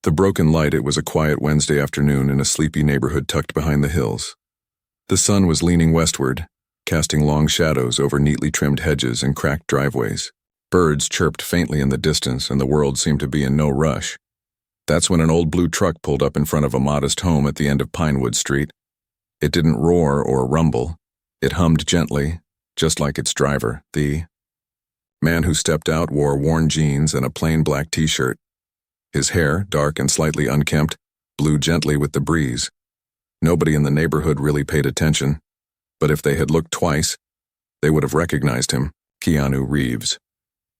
The broken light. It was a quiet Wednesday afternoon in a sleepy neighborhood tucked behind the hills. The sun was leaning westward, casting long shadows over neatly trimmed hedges and cracked driveways. Birds chirped faintly in the distance, and the world seemed to be in no rush. That's when an old blue truck pulled up in front of a modest home at the end of Pinewood Street. It didn't roar or rumble. It hummed gently, just like its driver. The man who stepped out wore worn jeans and a plain black t-shirt. His hair, dark and slightly unkempt, blew gently with the breeze. Nobody in the neighborhood really paid attention, but if they had looked twice, they would have recognized him, Keanu Reeves.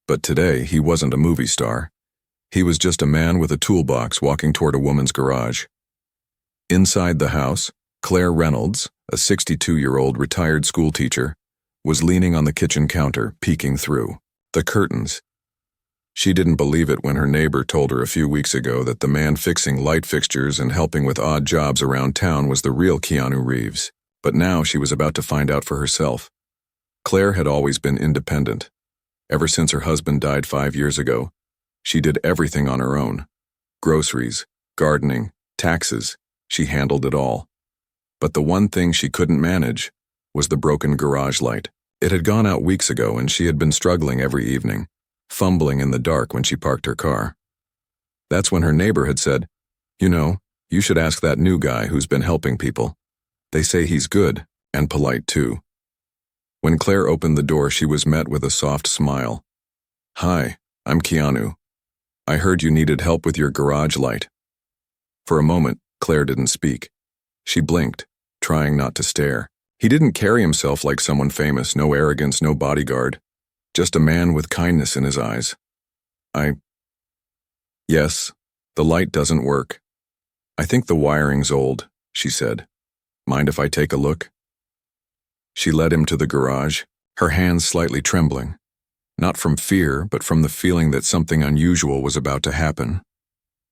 But today, he wasn't a movie star. He was just a man with a toolbox walking toward a woman's garage. Inside the house, Claire Reynolds, a 62-year-old retired schoolteacher, was leaning on the kitchen counter, peeking through the curtains. She didn't believe it when her neighbor told her a few weeks ago that the man fixing light fixtures and helping with odd jobs around town was the real Keanu Reeves. But now she was about to find out for herself. Claire had always been independent. Ever since her husband died 5 years ago, she did everything on her own. Groceries, gardening, taxes, she handled it all. But the one thing she couldn't manage was the broken garage light. It had gone out weeks ago, and she had been struggling every evening, fumbling in the dark when she parked her car. That's when her neighbor had said, "You should ask that new guy who's been helping people. They say he's good, and polite too." When Claire opened the door, she was met with a soft smile. "Hi, I'm Keanu. I heard you needed help with your garage light." For a moment, Claire didn't speak. She blinked, trying not to stare. He didn't carry himself like someone famous, no arrogance, no bodyguard. Just a man with kindness in his eyes. Yes, the light doesn't work. I think the wiring's old," she said. "Mind if I take a look?" She led him to the garage, her hands slightly trembling. Not from fear, but from the feeling that something unusual was about to happen.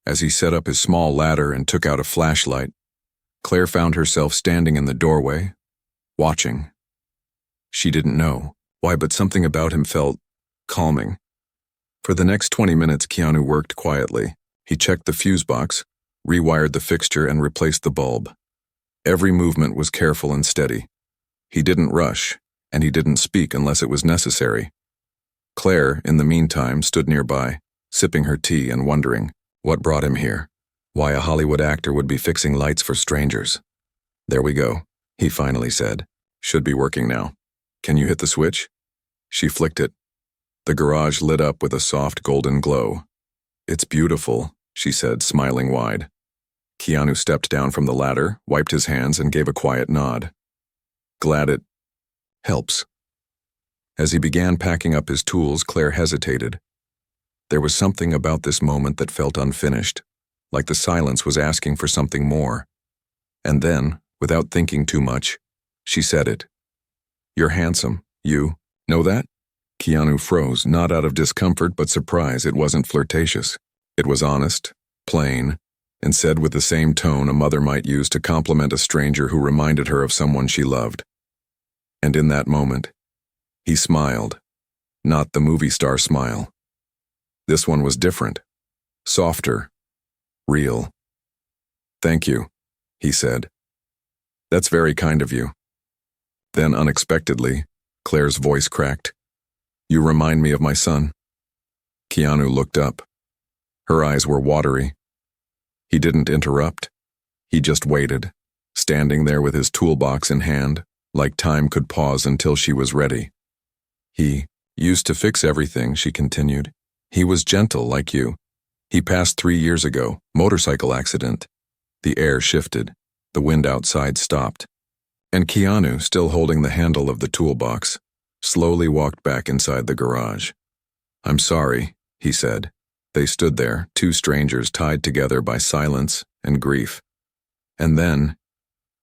As he set up his small ladder and took out a flashlight, Claire found herself standing in the doorway, watching. She didn't know why, but something about him felt calming. For the next 20 minutes, Keanu worked quietly. He checked the fuse box, rewired the fixture, and replaced the bulb. Every movement was careful and steady. He didn't rush, and he didn't speak unless it was necessary. Claire, in the meantime, stood nearby, sipping her tea and wondering what brought him here, why a Hollywood actor would be fixing lights for strangers. "There we go," he finally said. "Should be working now. Can you hit the switch?" She flicked it. The garage lit up with a soft golden glow. "It's beautiful," she said, smiling wide. Keanu stepped down from the ladder, wiped his hands, and gave a quiet nod. "Glad it helps." As he began packing up his tools, Claire hesitated. There was something about this moment that felt unfinished, like the silence was asking for something more. And then, without thinking too much, she said it. "You're handsome. You know that?" Keanu froze, not out of discomfort but surprise. It wasn't flirtatious. It was honest, plain, and said with the same tone a mother might use to compliment a stranger who reminded her of someone she loved. And in that moment, he smiled. Not the movie star smile. This one was different, softer, real. "Thank you," he said. "That's very kind of you." Then unexpectedly, Claire's voice cracked. "You remind me of my son." Keanu looked up. Her eyes were watery. He didn't interrupt. He just waited, standing there with his toolbox in hand, like time could pause until she was ready. "He used to fix everything," she continued. "He was gentle like you. He passed 3 years ago, motorcycle accident." The air shifted. The wind outside stopped. And Keanu, still holding the handle of the toolbox, slowly walked back inside the garage. "I'm sorry," he said. They stood there, two strangers tied together by silence and grief. And then,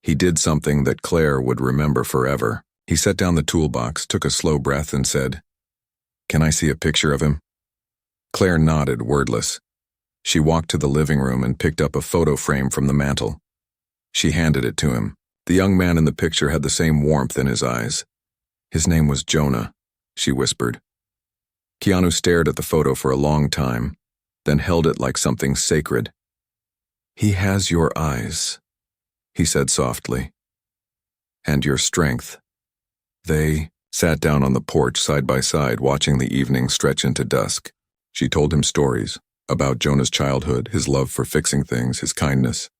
he did something that Claire would remember forever. He set down the toolbox, took a slow breath, and said, "Can I see a picture of him?" Claire nodded, wordless. She walked to the living room and picked up a photo frame from the mantel. She handed it to him. The young man in the picture had the same warmth in his eyes. "His name was Jonah," she whispered. Keanu stared at the photo for a long time, then held it like something sacred. "He has your eyes," he said softly, "and your strength." They sat down on the porch side by side, watching the evening stretch into dusk. She told him stories about Jonah's childhood, his love for fixing things, his kindness.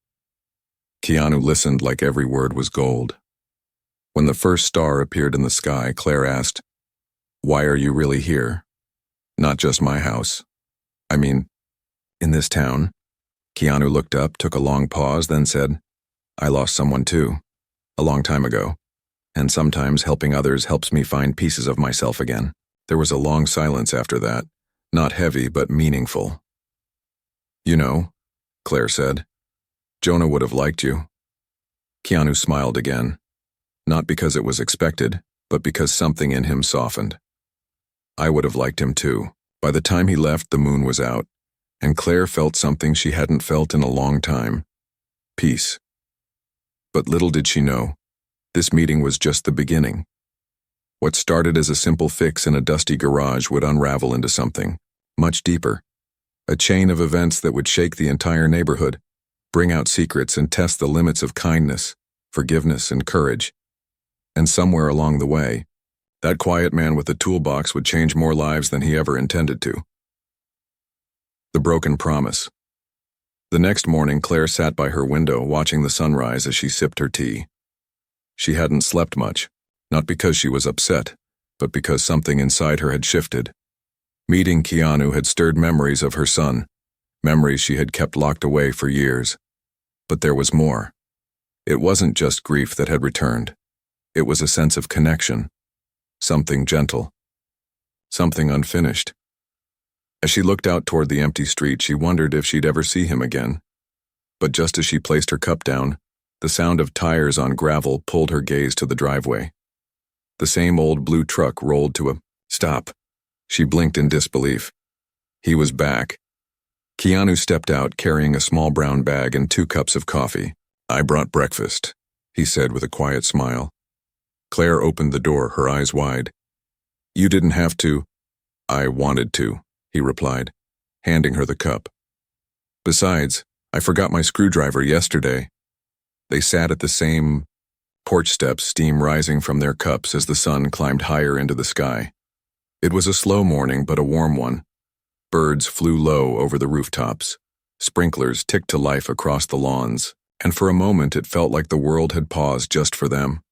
Keanu listened like every word was gold. When the first star appeared in the sky, Claire asked, "Why are you really here? Not just my house. I mean, in this town." Keanu looked up, took a long pause, then said, "I lost someone too, a long time ago, and sometimes helping others helps me find pieces of myself again." There was a long silence after that, not heavy but meaningful. "You know," Claire said, "Jonah would have liked you." Keanu smiled again, not because it was expected, but because something in him softened. "I would have liked him too." By the time he left, the moon was out, and Claire felt something she hadn't felt in a long time: peace. But little did she know, this meeting was just the beginning. What started as a simple fix in a dusty garage would unravel into something much deeper, a chain of events that would shake the entire neighborhood, bring out secrets and test the limits of kindness, forgiveness, and courage. And somewhere along the way, that quiet man with the toolbox would change more lives than he ever intended to. The broken promise. The next morning, Claire sat by her window watching the sunrise as she sipped her tea. She hadn't slept much, not because she was upset, but because something inside her had shifted. Meeting Keanu had stirred memories of her son, memories she had kept locked away for years. But there was more. It wasn't just grief that had returned. It was a sense of connection, something gentle, something unfinished. As she looked out toward the empty street, she wondered if she'd ever see him again. But just as she placed her cup down, the sound of tires on gravel pulled her gaze to the driveway. The same old blue truck rolled to a stop. She blinked in disbelief. He was back. Keanu stepped out carrying a small brown bag and 2 cups of coffee. "I brought breakfast," he said with a quiet smile. Claire opened the door, her eyes wide. "You didn't have to." "I wanted to," he replied, handing her the cup. "Besides, I forgot my screwdriver yesterday." They sat at the same porch steps, steam rising from their cups as the sun climbed higher into the sky. It was a slow morning, but a warm one. Birds flew low over the rooftops. Sprinklers ticked to life across the lawns, and for a moment it felt like the world had paused just for them.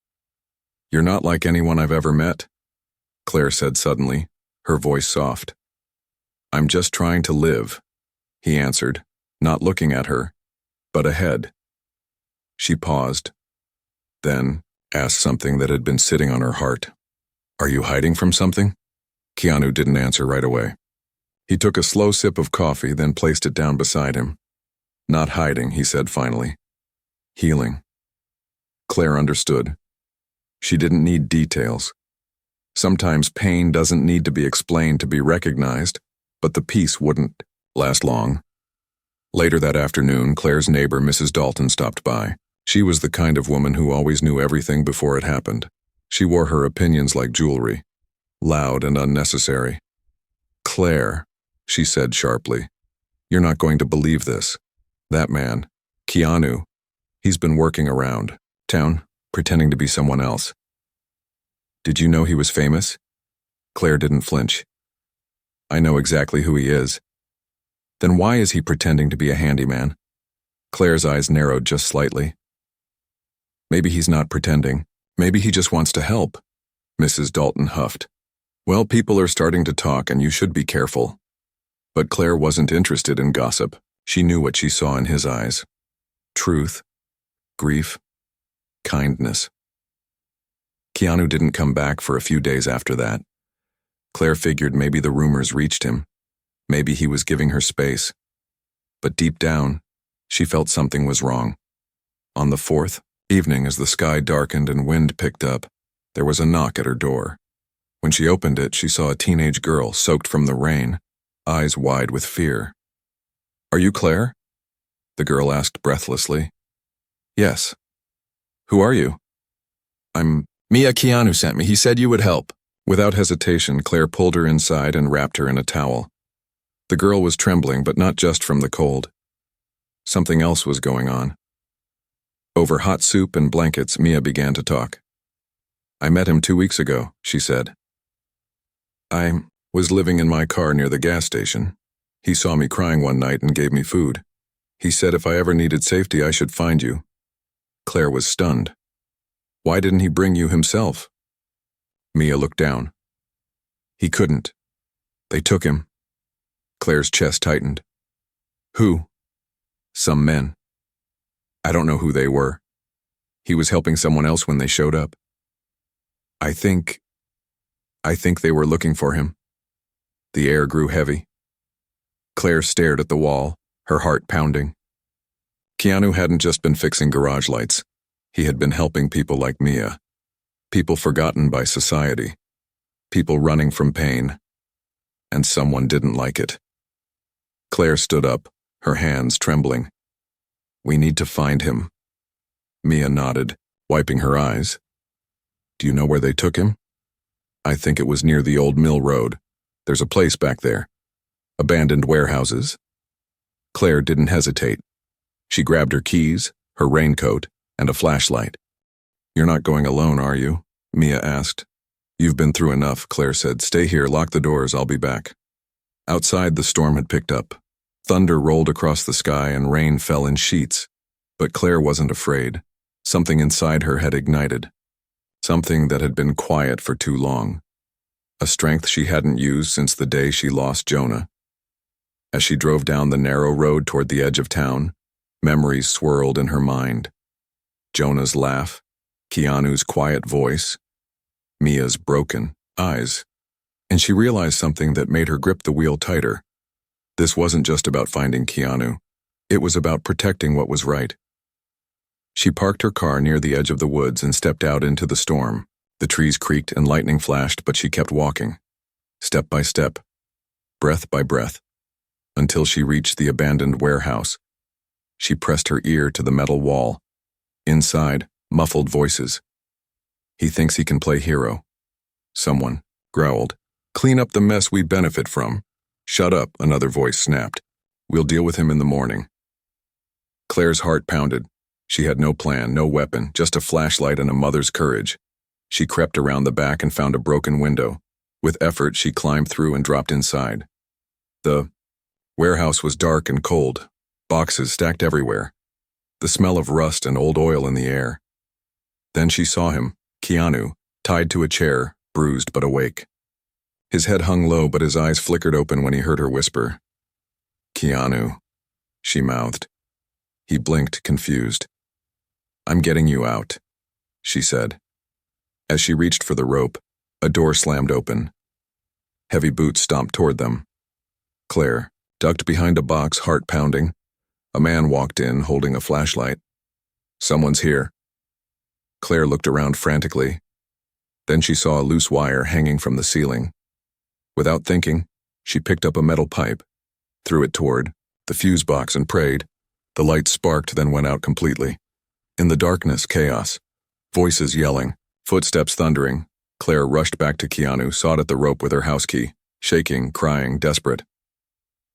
"You're not like anyone I've ever met," Claire said suddenly, her voice soft. "I'm just trying to live," he answered, not looking at her, but ahead. She paused, then asked something that had been sitting on her heart. "Are you hiding from something?" Keanu didn't answer right away. He took a slow sip of coffee, then placed it down beside him. "Not hiding," he said finally. "Healing." Claire understood. She didn't need details. Sometimes pain doesn't need to be explained to be recognized, but the peace wouldn't last long. Later that afternoon, Claire's neighbor, Mrs. Dalton, stopped by. She was the kind of woman who always knew everything before it happened. She wore her opinions like jewelry, loud and unnecessary. "Claire," she said sharply, "you're not going to believe this. That man, Keanu, he's been working around town, pretending to be someone else." "Did you know he was famous?" Claire didn't flinch. "I know exactly who he is." "Then why is he pretending to be a handyman?" Claire's eyes narrowed just slightly. "Maybe he's not pretending. Maybe he just wants to help," Mrs. Dalton huffed. "Well, people are starting to talk and you should be careful." But Claire wasn't interested in gossip. She knew what she saw in his eyes. Truth, grief, kindness. Keanu didn't come back for a few days after that. Claire figured maybe the rumors reached him. Maybe he was giving her space. But deep down, she felt something was wrong. On the 4th evening, as the sky darkened and wind picked up, there was a knock at her door. When she opened it, she saw a teenage girl soaked from the rain, eyes wide with fear. "Are you Claire?" the girl asked breathlessly. "Yes." "Who are you?" "I'm Mia. Keanu sent me. He said you would help." Without hesitation, Claire pulled her inside and wrapped her in a towel. The girl was trembling, but not just from the cold. Something else was going on. Over hot soup and blankets, Mia began to talk. I met him 2 weeks ago, she said. I was living in my car near the gas station. He saw me crying one night and gave me food. He said if I ever needed safety, I should find you. Claire was stunned. Why didn't he bring you himself? Mia looked down. He couldn't. They took him. Claire's chest tightened. Who? Some men. I don't know who they were. He was helping someone else when they showed up. I think they were looking for him. The air grew heavy. Claire stared at the wall, her heart pounding. Keanu hadn't just been fixing garage lights. He had been helping people like Mia. People forgotten by society. People running from pain. And someone didn't like it. Claire stood up, her hands trembling. We need to find him. Mia nodded, wiping her eyes. Do you know where they took him? I think it was near the old mill road. There's a place back there. Abandoned warehouses. Claire didn't hesitate. She grabbed her keys, her raincoat, and a flashlight. You're not going alone, are you? Mia asked. You've been through enough, Claire said. Stay here, lock the doors, I'll be back. Outside, the storm had picked up. Thunder rolled across the sky and rain fell in sheets. But Claire wasn't afraid. Something inside her had ignited. Something that had been quiet for too long. A strength she hadn't used since the day she lost Jonah. As she drove down the narrow road toward the edge of town, memories swirled in her mind. Jonah's laugh, Keanu's quiet voice, Mia's broken eyes. And she realized something that made her grip the wheel tighter. This wasn't just about finding Keanu. It was about protecting what was right. She parked her car near the edge of the woods and stepped out into the storm. The trees creaked and lightning flashed, but she kept walking. Step by step, breath by breath, until she reached the abandoned warehouse. She pressed her ear to the metal wall. Inside, muffled voices. He thinks he can play hero. Someone growled. Clean up the mess we benefit from. Shut up, another voice snapped. We'll deal with him in the morning. Claire's heart pounded. She had no plan, no weapon, just a flashlight and a mother's courage. She crept around the back and found a broken window. With effort, she climbed through and dropped inside. The warehouse was dark and cold, boxes stacked everywhere, the smell of rust and old oil in the air. Then she saw him, Keanu, tied to a chair, bruised but awake. His head hung low, but his eyes flickered open when he heard her whisper. Keanu, she mouthed. He blinked, confused. I'm getting you out, she said. As she reached for the rope, a door slammed open. Heavy boots stomped toward them. Claire, ducked behind a box, heart pounding. A man walked in, holding a flashlight. Someone's here. Claire looked around frantically. Then she saw a loose wire hanging from the ceiling. Without thinking, she picked up a metal pipe, threw it toward the fuse box and prayed. The light sparked, then went out completely. In the darkness, chaos. Voices yelling, footsteps thundering. Claire rushed back to Keanu, sawed at the rope with her house key, shaking, crying, desperate.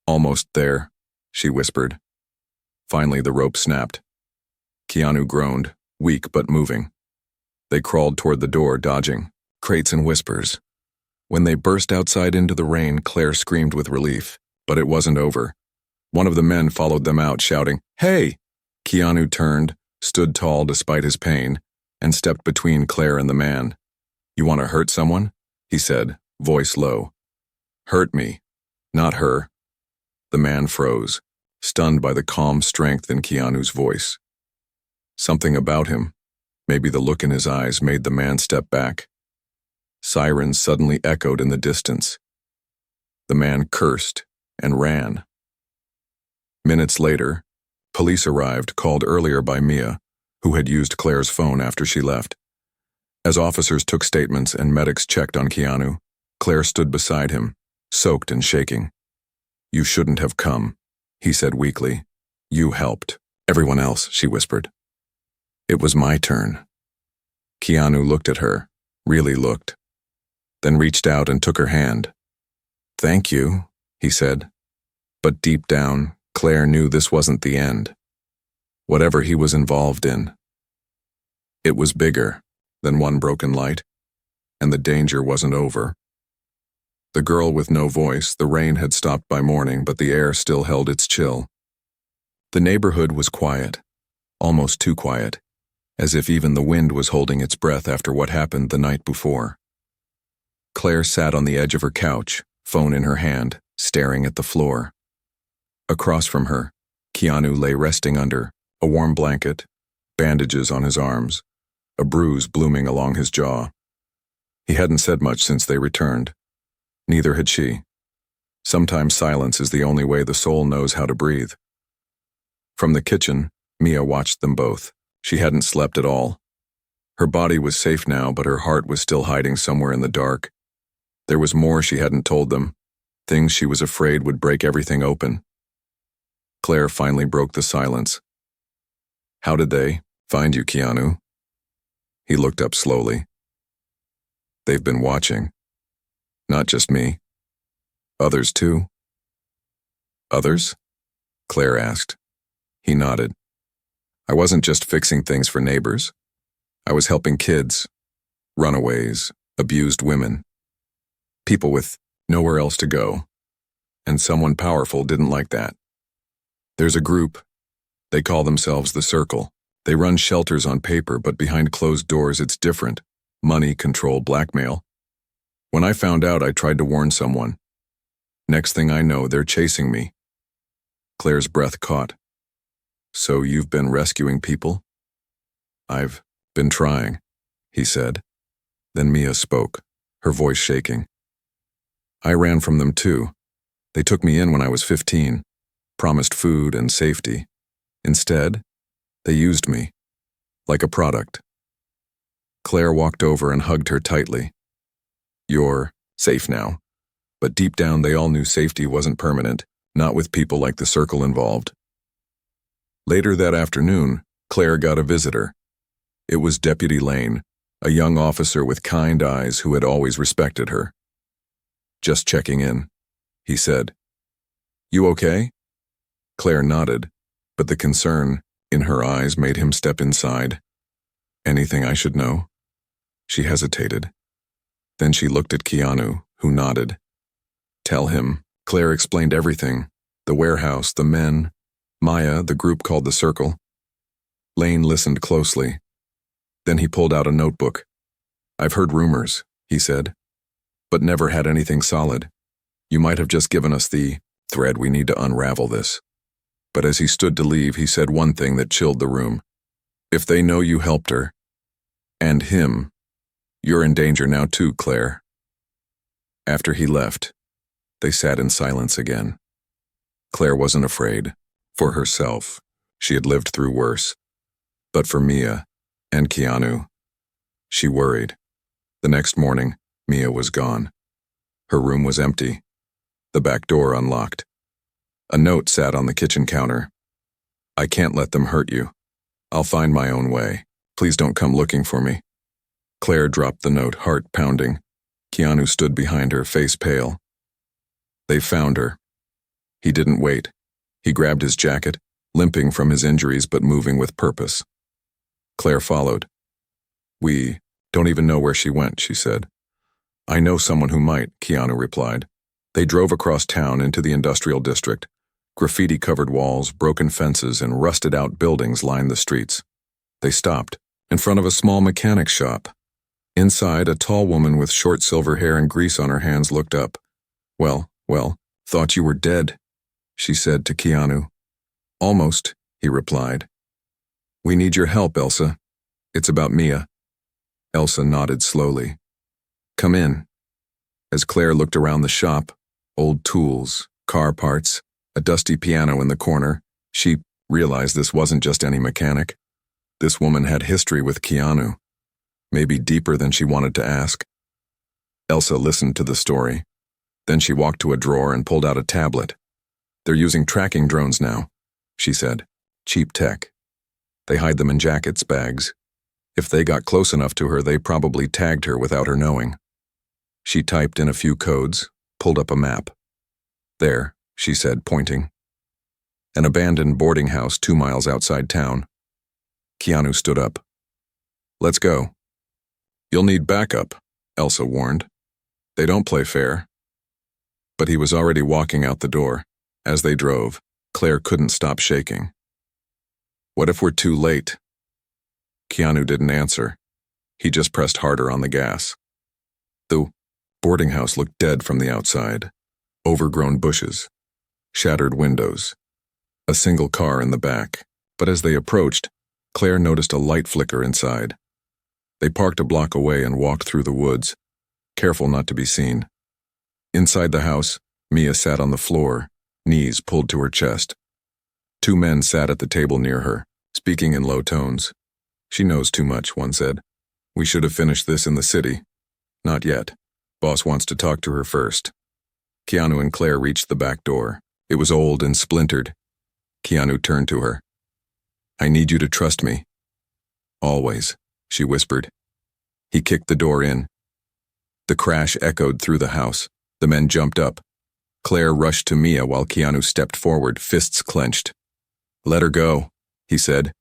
Almost there, she whispered. Finally, the rope snapped. Keanu groaned, weak but moving. They crawled toward the door, dodging, crates and whispers. When they burst outside into the rain, Claire screamed with relief, but it wasn't over. One of the men followed them out, shouting, Hey! Keanu turned, stood tall despite his pain, and stepped between Claire and the man. You want to hurt someone? He said, voice low. Hurt me, not her. The man froze, stunned by the calm strength in Keanu's voice. Something about him, maybe the look in his eyes, made the man step back. Sirens suddenly echoed in the distance. The man cursed and ran. Minutes later, police arrived, called earlier by Mia, who had used Claire's phone after she left. As officers took statements and medics checked on Keanu, Claire stood beside him, soaked and shaking. You shouldn't have come, he said weakly. You helped. Everyone else, she whispered. It was my turn. Keanu looked at her, really looked, then reached out and took her hand. Thank you, he said. But deep down, Claire knew this wasn't the end. whatever he was involved in. It was bigger than one broken light, and the danger wasn't over. The girl with no voice, the rain had stopped by morning, but the air still held its chill. The neighborhood was quiet, almost too quiet, as if even the wind was holding its breath after what happened the night before. Claire sat on the edge of her couch, phone in her hand, staring at the floor. Across from her, Keanu lay resting under a warm blanket, bandages on his arms, a bruise blooming along his jaw. He hadn't said much since they returned. Neither had she. Sometimes silence is the only way the soul knows how to breathe. From the kitchen, Mia watched them both. She hadn't slept at all. Her body was safe now, but her heart was still hiding somewhere in the dark. There was more she hadn't told them, things she was afraid would break everything open. Claire finally broke the silence. "How did they find you, Keanu?" He looked up slowly. "They've been watching. Not just me. Others too." "Others?" Claire asked. He nodded. "I wasn't just fixing things for neighbors. I was helping kids, runaways, abused women, people with nowhere else to go, and someone powerful didn't like that. There's a group. They call themselves the Circle. They run shelters on paper, but behind closed doors it's different. Money, control, blackmail. When I found out, I tried to warn someone. Next thing I know, they're chasing me." Claire's breath caught. "So you've been rescuing people?" "I've been trying," he said. Then Mia spoke, her voice shaking. "I ran from them too. They took me in when I was 15, promised food and safety. Instead, they used me, like a product." Claire walked over and hugged her tightly. "You're safe now." But deep down they all knew safety wasn't permanent, not with people like the Circle involved. Later that afternoon, Claire got a visitor. It was Deputy Lane, a young officer with kind eyes who had always respected her. "Just checking in," he said. "You okay?" Claire nodded, but the concern in her eyes made him step inside. "Anything I should know?" She hesitated. Then she looked at Keanu, who nodded. "Tell him." Claire explained everything. The warehouse, the men, Maya, the group called the Circle. Lane listened closely. Then he pulled out a notebook. "I've heard rumors," he said, "but never had anything solid. You might have just given us the thread we need to unravel this." But as he stood to leave, he said one thing that chilled the room. "If they know you helped her, and him, you're in danger now too, Claire." After he left, they sat in silence again. Claire wasn't afraid. For herself, she had lived through worse. But for Mia and Keanu, she worried. The next morning, Mia was gone. Her room was empty, the back door unlocked. A note sat on the kitchen counter. "I can't let them hurt you. I'll find my own way. Please don't come looking for me." Claire dropped the note, heart pounding. Keanu stood behind her, face pale. They found her. He didn't wait. He grabbed his jacket, limping from his injuries but moving with purpose. Claire followed. "We don't even know where she went," she said. "I know someone who might," Keanu replied. They drove across town into the industrial district. Graffiti-covered walls, broken fences, and rusted-out buildings lined the streets. They stopped in front of a small mechanic's shop. Inside, a tall woman with short silver hair and grease on her hands looked up. Well, thought you were dead," she said to Keanu. "Almost," he replied. "We need your help, Elsa. It's about Mia." Elsa nodded slowly. "Come in." As Claire looked around the shop, old tools, car parts, a dusty piano in the corner, she realized this wasn't just any mechanic. This woman had history with Keanu, maybe deeper than she wanted to ask. Elsa listened to the story. Then she walked to a drawer and pulled out a tablet. "They're using tracking drones now," she said. "Cheap tech. They hide them in jackets, bags. If they got close enough to her, they probably tagged her without her knowing." She typed in a few codes, pulled up a map. "There," she said, pointing. an abandoned boarding house 2 miles outside town. Keanu stood up. Let's go. You'll need backup, Elsa warned. They don't play fair. But he was already walking out the door. As they drove, Claire couldn't stop shaking. What if we're too late? Keanu didn't answer. He just pressed harder on the gas. The boarding house looked dead from the outside. Overgrown bushes, shattered windows, a single car in the back. But as they approached, Claire noticed a light flicker inside. They parked a block away and walked through the woods, careful not to be seen. Inside the house, Mia sat on the floor, knees pulled to her chest. 2 men sat at the table near her, speaking in low tones. She knows too much, one said. We should have finished this in the city. Not yet. Boss wants to talk to her first. Keanu and Claire reached the back door. It was old and splintered. Keanu turned to her. I need you to trust me. Always, she whispered. He kicked the door in. The crash echoed through the house. The men jumped up. Claire rushed to Mia while Keanu stepped forward, fists clenched. Let her go, he said.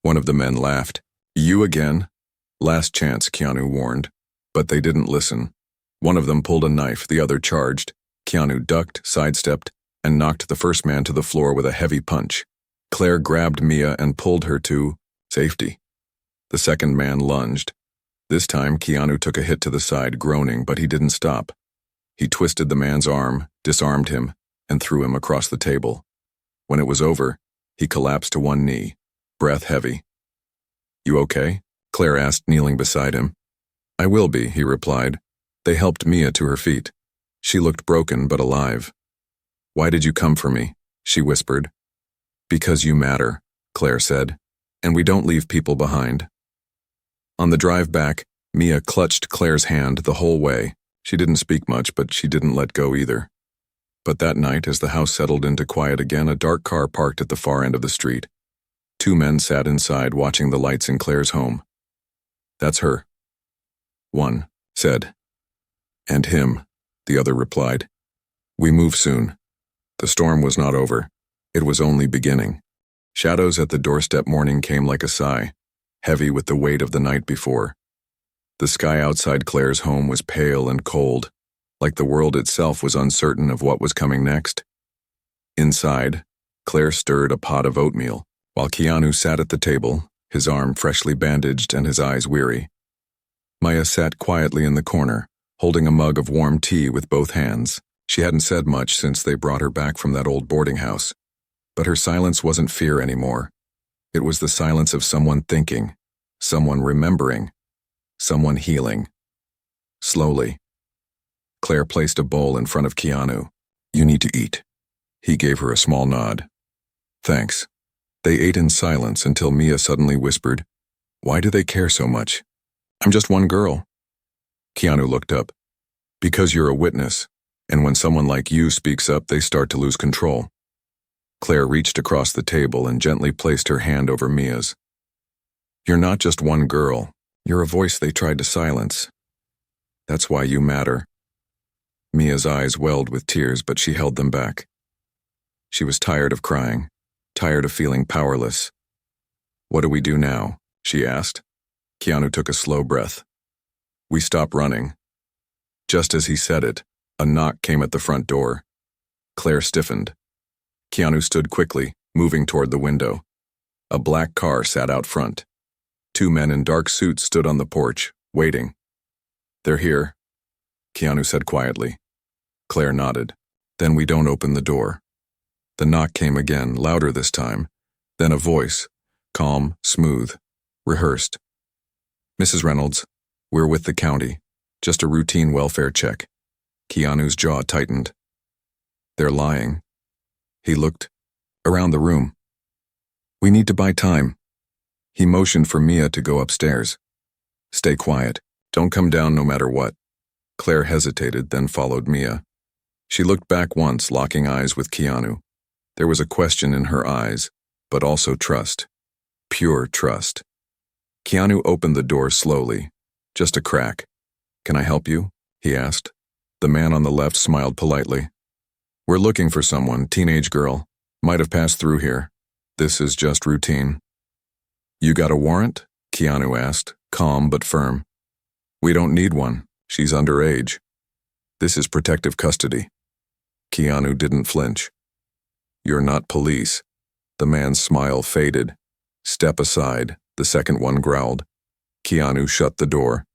One of the men laughed. You again? Last chance, Keanu warned. But they didn't listen. One of them pulled a knife, the other charged. Keanu ducked, sidestepped, and knocked the first man to the floor with a heavy punch. Claire grabbed Mia and pulled her to safety. The second man lunged. This time, Keanu took a hit to the side, groaning, but he didn't stop. He twisted the man's arm, disarmed him, and threw him across the table. When it was over, he collapsed to one knee, breath heavy. You okay? Claire asked, kneeling beside him. I will be, he replied. They helped Mia to her feet. She looked broken but alive. Why did you come for me? She whispered. Because you matter, Claire said, and we don't leave people behind. On the drive back, Mia clutched Claire's hand the whole way. She didn't speak much, but she didn't let go either. But that night, as the house settled into quiet again, a dark car parked at the far end of the street. 2 men sat inside, watching the lights in Claire's home. That's her. One said. And him, the other replied. We move soon. The storm was not over. It was only beginning. Shadows at the doorstep morning came like a sigh, heavy with the weight of the night before. The sky outside Claire's home was pale and cold, like the world itself was uncertain of what was coming next. Inside, Claire stirred a pot of oatmeal, while Keanu sat at the table, his arm freshly bandaged and his eyes weary. Maya sat quietly in the corner, holding a mug of warm tea with both hands. She hadn't said much since they brought her back from that old boarding house. But her silence wasn't fear anymore. It was the silence of someone thinking, someone remembering, someone healing. Slowly, Claire placed a bowl in front of Keanu. You need to eat. He gave her a small nod. Thanks. They ate in silence until Mia suddenly whispered, Why do they care so much? I'm just one girl. Keanu looked up. Because you're a witness, and when someone like you speaks up, they start to lose control. Claire reached across the table and gently placed her hand over Mia's. You're not just one girl. You're a voice they tried to silence. That's why you matter. Mia's eyes welled with tears, but she held them back. She was tired of crying, tired of feeling powerless. What do we do now? She asked. Keanu took a slow breath. We stop running. Just as he said it, a knock came at the front door. Claire stiffened. Keanu stood quickly, moving toward the window. A black car sat out front. 2 men in dark suits stood on the porch, waiting. They're here, Keanu said quietly. Claire nodded. Then we don't open the door. The knock came again, louder this time. Then a voice, calm, smooth, rehearsed. Mrs. Reynolds, we're with the county. Just a routine welfare check. Keanu's jaw tightened. They're lying. He looked around the room. We need to buy time. He motioned for Mia to go upstairs. Stay quiet. Don't come down no matter what. Claire hesitated, then followed Mia. She looked back once, locking eyes with Keanu. There was a question in her eyes, but also trust. Pure trust. Keanu opened the door slowly. Just a crack. Can I help you? He asked. The man on the left smiled politely. We're looking for someone, teenage girl. Might have passed through here. This is just routine. You got a warrant? Keanu asked, calm but firm. We don't need one. She's underage. This is protective custody. Keanu didn't flinch. You're not police. The man's smile faded. Step aside, the second one growled. Keanu shut the door.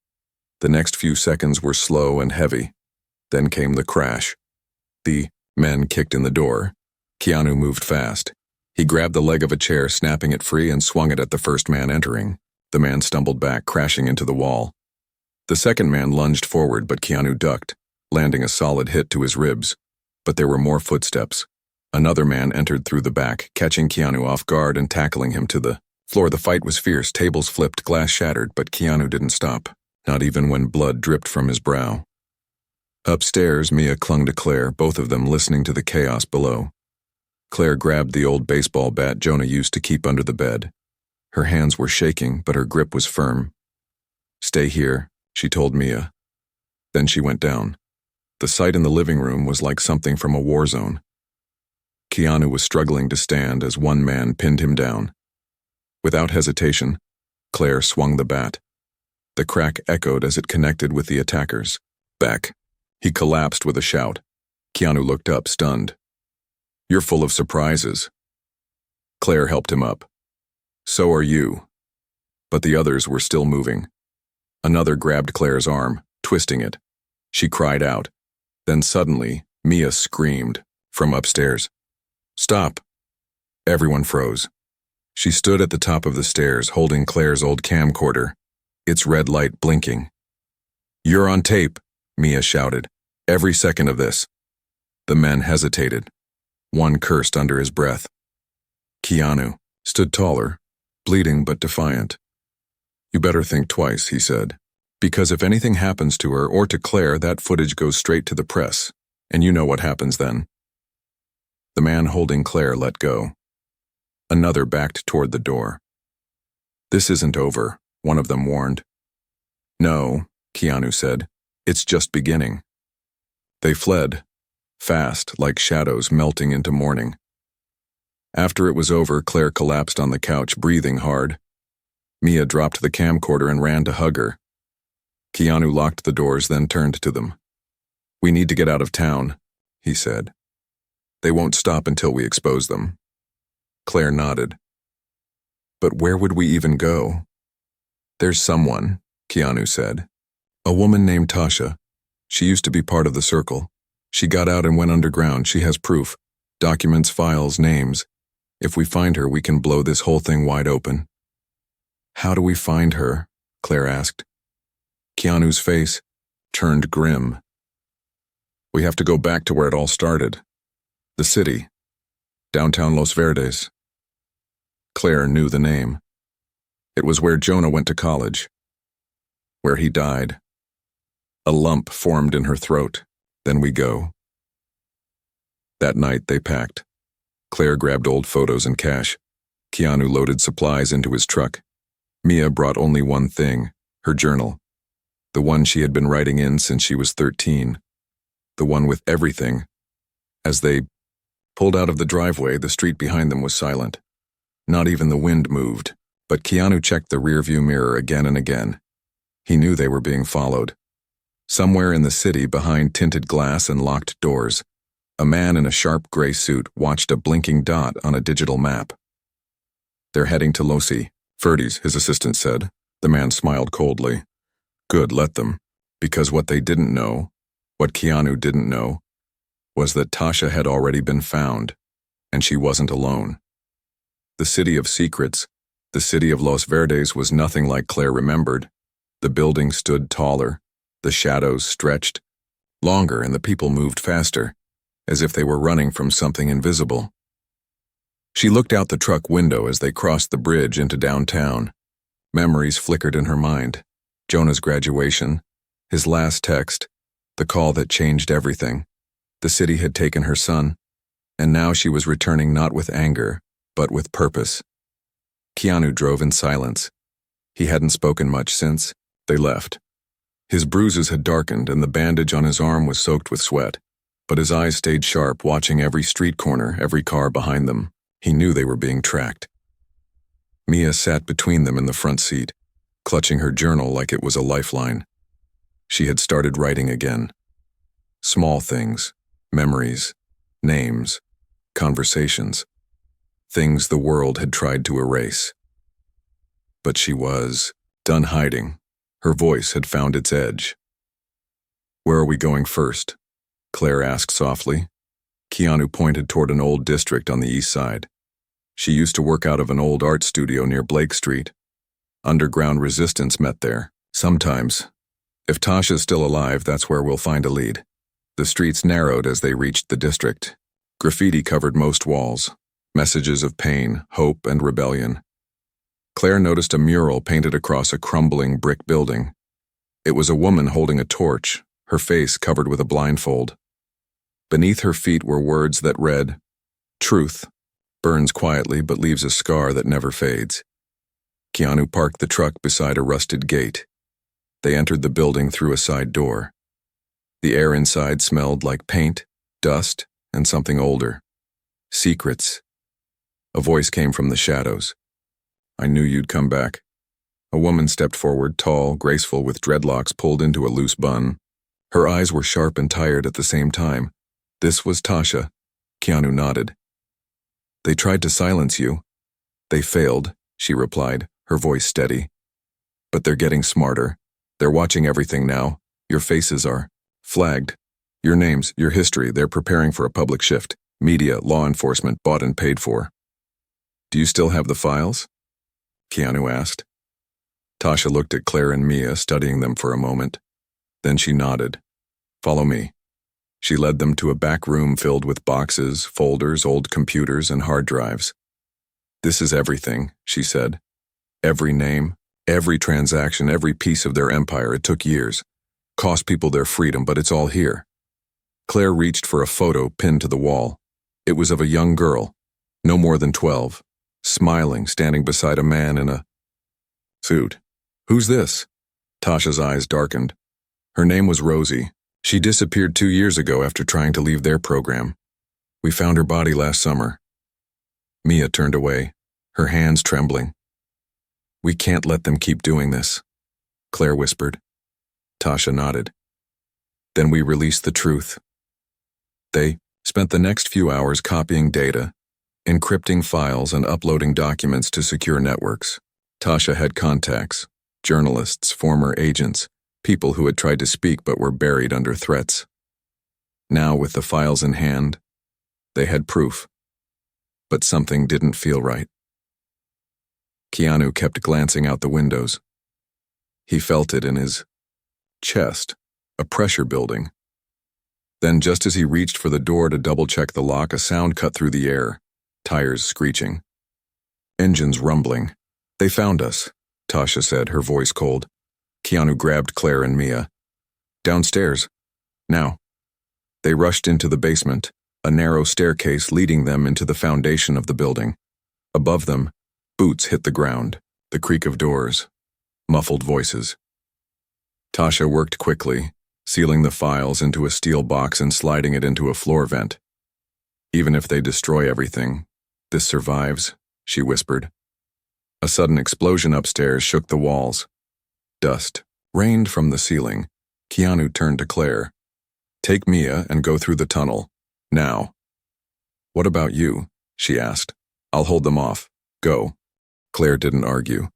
The next few seconds were slow and heavy. Then came the crash. The men kicked in the door. Keanu moved fast. He grabbed the leg of a chair, snapping it free, and swung it at the first man entering. The man stumbled back, crashing into the wall. The second man lunged forward, but Keanu ducked, landing a solid hit to his ribs. But there were more footsteps. Another man entered through the back, catching Keanu off guard and tackling him to the floor. The fight was fierce. Tables flipped, glass shattered, but Keanu didn't stop, not even when blood dripped from his brow. Upstairs, Mia clung to Claire, both of them listening to the chaos below. Claire grabbed the old baseball bat Jonah used to keep under the bed. Her hands were shaking, but her grip was firm. Stay here, she told Mia. Then she went down. The sight in the living room was like something from a war zone. Keanu was struggling to stand as one man pinned him down. Without hesitation, Claire swung the bat. The crack echoed as it connected with the attacker's back. He collapsed with a shout. Keanu looked up, stunned. You're full of surprises. Claire helped him up. So are you. But the others were still moving. Another grabbed Claire's arm, twisting it. She cried out. Then suddenly, Mia screamed from upstairs. Stop! Everyone froze. She stood at the top of the stairs, holding Claire's old camcorder, its red light blinking. You're on tape, Mia shouted. Every second of this. The men hesitated. One cursed under his breath. Keanu stood taller, bleeding but defiant. You better think twice, he said. Because if anything happens to her or to Claire, that footage goes straight to the press, and you know what happens then. The man holding Claire let go. Another backed toward the door. This isn't over, one of them warned. No, Keanu said. It's just beginning. They fled, fast, like shadows melting into morning. After it was over, Claire collapsed on the couch, breathing hard. Mia dropped the camcorder and ran to hug her. Keanu locked the doors, then turned to them. We need to get out of town, he said. They won't stop until we expose them. Claire nodded. But where would we even go? There's someone, Keanu said. A woman named Tasha. She used to be part of the circle. She got out and went underground. She has proof. Documents, files, names. If we find her, we can blow this whole thing wide open. How do we find her? Claire asked. Keanu's face turned grim. We have to go back to where it all started. The city. Downtown Los Verdes. Claire knew the name. It was where Jonah went to college. Where he died. A lump formed in her throat. Then we go. That night they packed. Claire grabbed old photos and cash. Keanu loaded supplies into his truck. Mia brought only one thing, her journal. The one she had been writing in since she was 13. The one with everything. As they pulled out of the driveway, the street behind them was silent. Not even the wind moved, but Keanu checked the rearview mirror again and again. He knew they were being followed. Somewhere in the city, behind tinted glass and locked doors, a man in a sharp gray suit watched a blinking dot on a digital map. They're heading to Los Verdes, his assistant said. The man smiled coldly. Good, let them. Because what they didn't know, what Keanu didn't know, was that Tasha had already been found, and she wasn't alone. The city of secrets, the city of Los Verdes, was nothing like Claire remembered. The building stood taller, the shadows stretched longer, and the people moved faster, as if they were running from something invisible. She looked out the truck window as they crossed the bridge into downtown. Memories flickered in her mind. Jonah's graduation, his last text, the call that changed everything. The city had taken her son, and now she was returning not with anger, but with purpose. Keanu drove in silence. He hadn't spoken much since they left. His bruises had darkened, and the bandage on his arm was soaked with sweat. but his eyes stayed sharp, watching every street corner, every car behind them. He knew they were being tracked. Mia sat between them in the front seat, clutching her journal like it was a lifeline. She had started writing again. Small things, memories, names, conversations, things the world had tried to erase. But she was done hiding. Her voice had found its edge. "Where are we going first?" Claire asked softly. Keanu pointed toward an old district on the east side. She used to work out of an old art studio near Blake Street. Underground resistance met there. Sometimes. If Tasha's still alive, that's where we'll find a lead. The streets narrowed as they reached the district. Graffiti covered most walls, messages of pain, hope, and rebellion. Claire noticed a mural painted across a crumbling brick building. It was a woman holding a torch, her face covered with a blindfold. Beneath her feet were words that read, "Truth burns quietly but leaves a scar that never fades." Keanu parked the truck beside a rusted gate. They entered the building through a side door. The air inside smelled like paint, dust, and something older. Secrets. A voice came from the shadows. "I knew you'd come back." A woman stepped forward, tall, graceful, with dreadlocks pulled into a loose bun. Her eyes were sharp and tired at the same time. This was Tasha. Keanu nodded. "They tried to silence you." "They failed," she replied, her voice steady. "But they're getting smarter. They're watching everything now. Your faces are flagged. Your names, your history, they're preparing for a public shift. Media, law enforcement, bought and paid for." "Do you still have the files?" Keanu asked. Tasha looked at Claire and Mia, studying them for a moment. Then she nodded. "Follow me." She led them to a back room filled with boxes, folders, old computers, and hard drives. "This is everything," she said. "Every name, every transaction, every piece of their empire. It took years. Cost people their freedom, but it's all here." Claire reached for a photo pinned to the wall. It was of a young girl, no more than 12, smiling, standing beside a man in a suit. "Who's this?" Tasha's eyes darkened. Her name was Rosie. She disappeared 2 years ago after trying to leave their program. We found her body last summer. Mia turned away, her hands trembling. "We can't let them keep doing this," Claire whispered. Tasha nodded. "Then we released the truth." They spent the next few hours copying data, encrypting files, and uploading documents to secure networks. Tasha had contacts, journalists, former agents, people who had tried to speak but were buried under threats. Now, with the files in hand, they had proof. But something didn't feel right. Keanu kept glancing out the windows. He felt it in his chest, a pressure building. Then, just as he reached for the door to double-check the lock, a sound cut through the air, tires screeching. Engines rumbling. "They found us," Tasha said, her voice cold. Keanu grabbed Claire and Mia. "Downstairs. Now." They rushed into the basement, a narrow staircase leading them into the foundation of the building. Above them, boots hit the ground, the creak of doors, muffled voices. Tasha worked quickly, sealing the files into a steel box and sliding it into a floor vent. "Even if they destroy everything, this survives," she whispered. A sudden explosion upstairs shook the walls. Dust rained from the ceiling. Keanu turned to Claire. "Take Mia and go through the tunnel. Now." "What about you?" she asked. "I'll hold them off. Go." Claire didn't argue.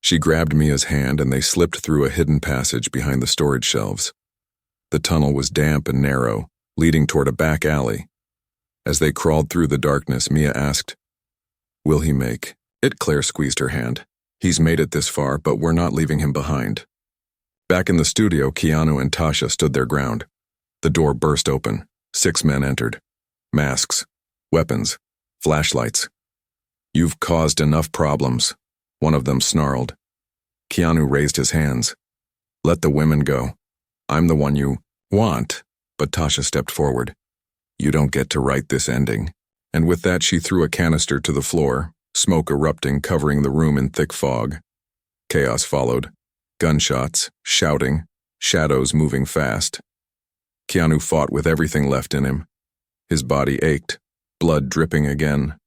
She grabbed Mia's hand and they slipped through a hidden passage behind the storage shelves. The tunnel was damp and narrow, leading toward a back alley. As they crawled through the darkness, Mia asked, "Will he make it?" Claire squeezed her hand. "He's made it this far, but we're not leaving him behind." Back in the studio, Keanu and Tasha stood their ground. The door burst open. 6 men entered. Masks, weapons, flashlights. "You've caused enough problems," one of them snarled. Keanu raised his hands. "Let the women go. I'm the one you want." But Tasha stepped forward. "You don't get to write this ending." And with that, she threw a canister to the floor, smoke erupting, covering the room in thick fog. Chaos followed. Gunshots, shouting, shadows moving fast. Keanu fought with everything left in him. His body ached, blood dripping again.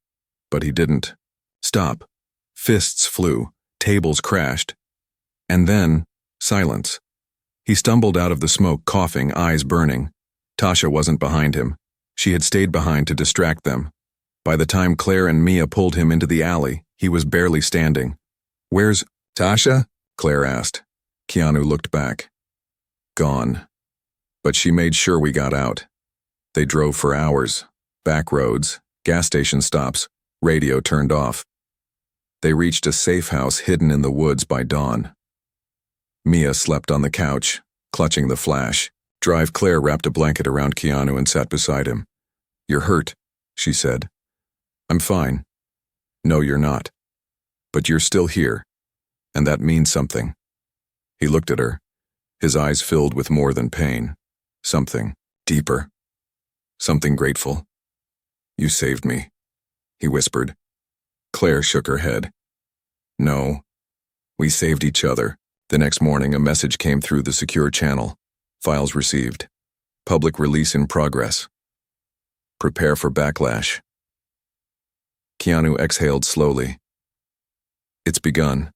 But he didn't. Stop. Fists flew, tables crashed. And then, silence. He stumbled out of the smoke, coughing, eyes burning. Tasha wasn't behind him. She had stayed behind to distract them. By the time Claire and Mia pulled him into the alley, he was barely standing. "Where's Tasha?" Claire asked. Keanu looked back. Gone. But she made sure we got out. They drove for hours. Back roads, gas station stops, radio turned off. They reached a safe house hidden in the woods by dawn. Mia slept on the couch, clutching the flash. Claire wrapped a blanket around Keanu and sat beside him. "You're hurt," she said. "I'm fine." "No, you're not. But you're still here, and that means something." He looked at her, his eyes filled with more than pain. Something deeper. Something grateful. "You saved me," he whispered. Claire shook her head. "No, we saved each other." The next morning, a message came through the secure channel. Files received. Public release in progress. Prepare for backlash. Keanu exhaled slowly. It's begun.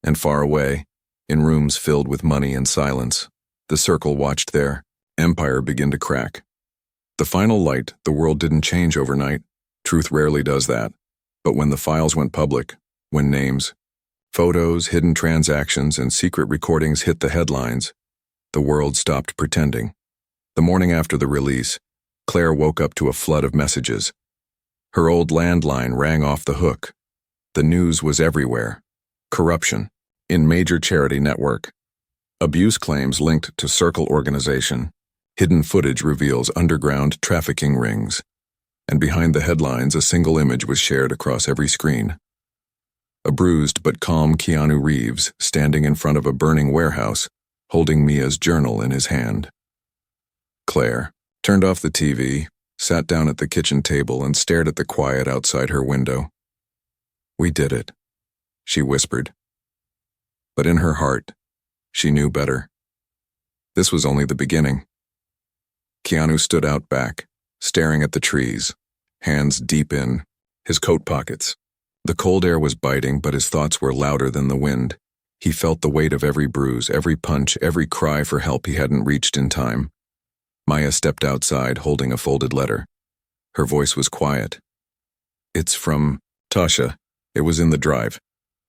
And far away, in rooms filled with money and silence, the circle watched their empire begin to crack. The final light, the world didn't change overnight. Truth rarely does that. But when the files went public, when names, photos, hidden transactions, and secret recordings hit the headlines, the world stopped pretending. The morning after the release, Claire woke up to a flood of messages. Her old landline rang off the hook. The news was everywhere. Corruption in major charity network. Abuse claims linked to Circle organization. Hidden footage reveals underground trafficking rings. And behind the headlines, a single image was shared across every screen. A bruised but calm Keanu Reeves standing in front of a burning warehouse, holding Mia's journal in his hand. Claire turned off the TV, sat down at the kitchen table, and stared at the quiet outside her window. "We did it," she whispered. But in her heart, she knew better. This was only the beginning. Keanu stood out back, staring at the trees, hands deep in his coat pockets. The cold air was biting, but his thoughts were louder than the wind. He felt the weight of every bruise, every punch, every cry for help he hadn't reached in time. Maya stepped outside, holding a folded letter. Her voice was quiet. "It's from Tasha." It was in the drive.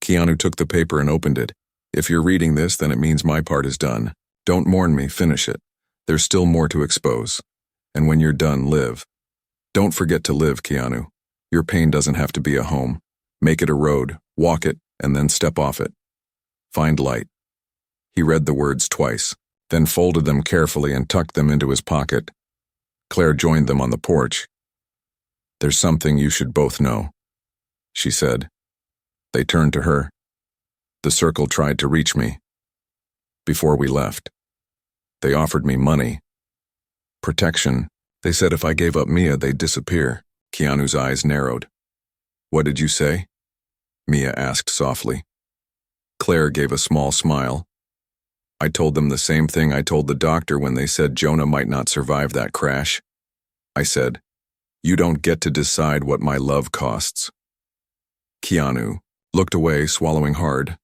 Keanu took the paper and opened it. "If you're reading this, then it means my part is done. Don't mourn me, finish it. There's still more to expose. And when you're done, live. Don't forget to live, Keanu. Your pain doesn't have to be a home. Make it a road, walk it, and then step off it. Find light." He read the words twice, then folded them carefully and tucked them into his pocket. Claire joined them on the porch. "There's something you should both know," she said. They turned to her. "The circle tried to reach me. Before we left. They offered me money. Protection. They said if I gave up Mia, they'd disappear." Keanu's eyes narrowed. "What did you say?" Mia asked softly. Claire gave a small smile. "I told them the same thing I told the doctor when they said Jonah might not survive that crash. I said, you don't get to decide what my love costs." Keanu looked away, swallowing hard.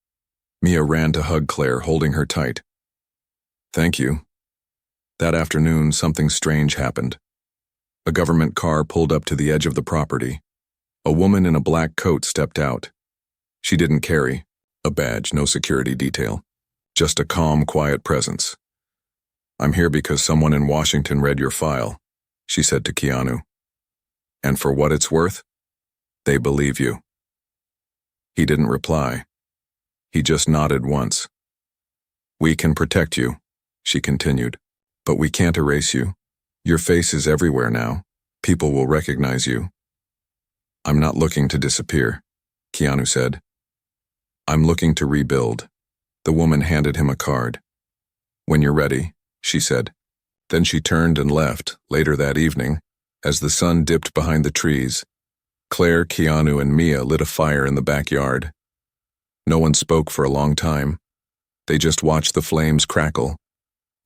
Mia ran to hug Claire, holding her tight. "Thank you." That afternoon, something strange happened. A government car pulled up to the edge of the property. A woman in a black coat stepped out. She didn't carry a badge, no security detail. Just a calm, quiet presence. "I'm here because someone in Washington read your file," she said to Keanu. "And for what it's worth, they believe you." He didn't reply. He just nodded once. "We can protect you," she continued, "but we can't erase you. Your face is everywhere now. People will recognize you." "I'm not looking to disappear," Keanu said. "I'm looking to rebuild." The woman handed him a card. "When you're ready," she said. Then she turned and left. Later that evening, as the sun dipped behind the trees, Claire, Keanu, and Mia lit a fire in the backyard. No one spoke for a long time. They just watched the flames crackle.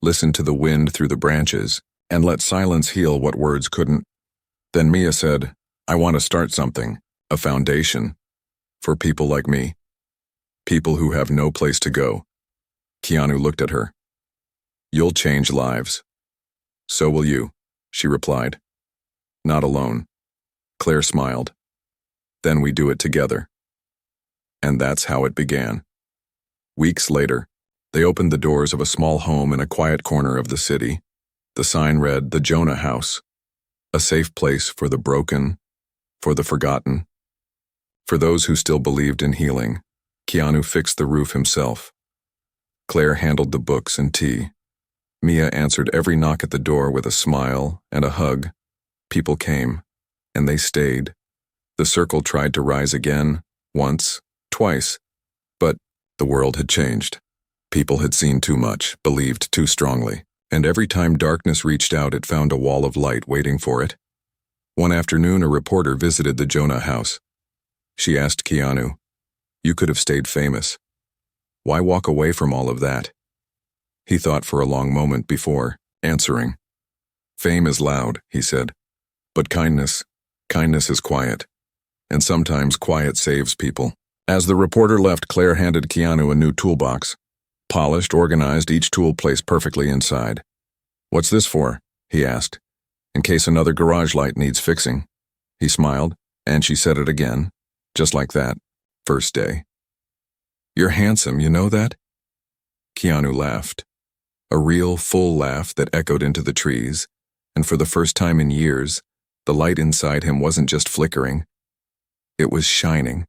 listened to the wind through the branches, and let silence heal what words couldn't. Then Mia said, "I want to start something, a foundation, for people like me. People who have no place to go." Keanu looked at her. "You'll change lives." "So will you," she replied. "Not alone." Claire smiled. "Then we do it together." And that's how it began. Weeks later, they opened the doors of a small home in a quiet corner of the city. The sign read, "The Jonah House," a safe place for the broken, for the forgotten. For those who still believed in healing, Keanu fixed the roof himself. Claire handled the books and tea. Mia answered every knock at the door with a smile and a hug. People came, and they stayed. The circle tried to rise again, once, twice, but the world had changed. People had seen too much, believed too strongly, and every time darkness reached out, it found a wall of light waiting for it. One afternoon, a reporter visited the Jonah House. She asked Keanu, "You could have stayed famous. Why walk away from all of that?" He thought for a long moment before answering. "Fame is loud," he said, "but kindness is quiet. And sometimes quiet saves people." As the reporter left, Claire handed Keanu a new toolbox. Polished, organized, each tool placed perfectly inside. "What's this for?" he asked. "In case another garage light needs fixing." He smiled, and she said it again, just like that, first day. "You're handsome, you know that?" Keanu laughed. A real, full laugh that echoed into the trees, and for the first time in years, the light inside him wasn't just flickering. It was shining.